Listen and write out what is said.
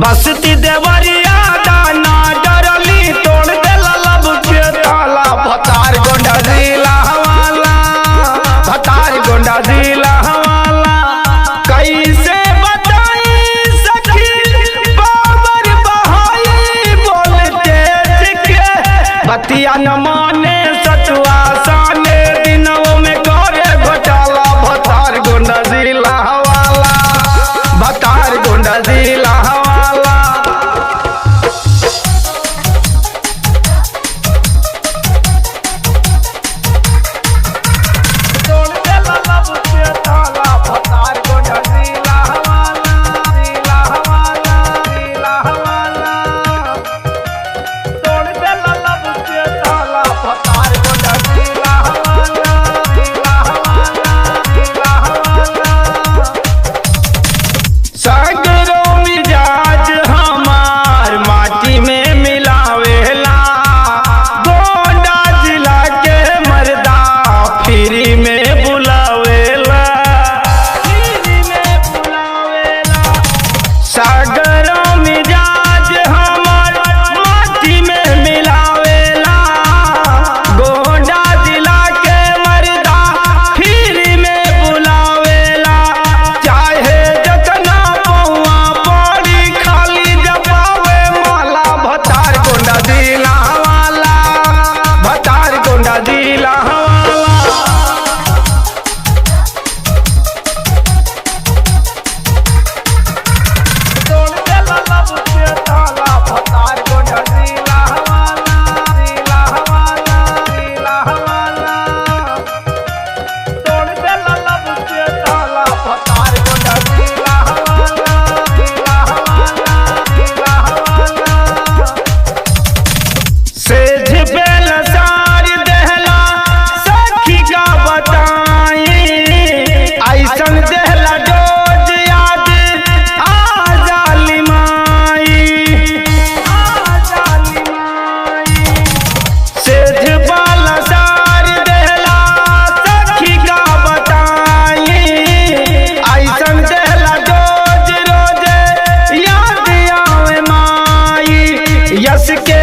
बसती देवरिया दाना डरली तोड़ देला लब के ताला। भतार गोंडा जिला वाला, भतार गोंडा जिला वाला कैसे बताई सखी बाबर बहाई बोलते के बतिया न माने सचुआ साने दिनों में करे घोटाला। भतार गोंडा जिला वाला, भतार गोंडा जिला वाला तोड़ देला लब के ताला। भतार गोंडा जिला वाला, जिला वाला, जिला वाला तोड़ देला लब के ताला। भतार गोंडा जिला वाला, जिला वाला, जिला वाला सगरो मिजाज हमार माटी में मिलावेला। गोंडा जिला के मर्दा फ्री में बुलावेला, फ्री में बुलावेला। सगरो मिजाज हमार माटी में मिलावेला। गोंडा जिला के मर्दा फ्री में बुलावेला। चाहे जतना पौआ पड़ी खाली जपावे माला। भतार गोंडा जिला वाला, भतार गोंडा जिला वाला तोड़ देला लब के ताला। भतार गोंडा जिला वाला, जिला वाला, जिला वाला तोड़ देला लब के ताला। भतार गोंडा जिला वाला, जिला वाला, जिला वाला सेज बेल सारी देहला सखी का बताई। ऐसन देहला डोज याद आ जाली माई, आ जाली माई। सेज बाला सारी देहला सखी का बताई। ऐसन देहला डोज रोज याद आवे माई। यस के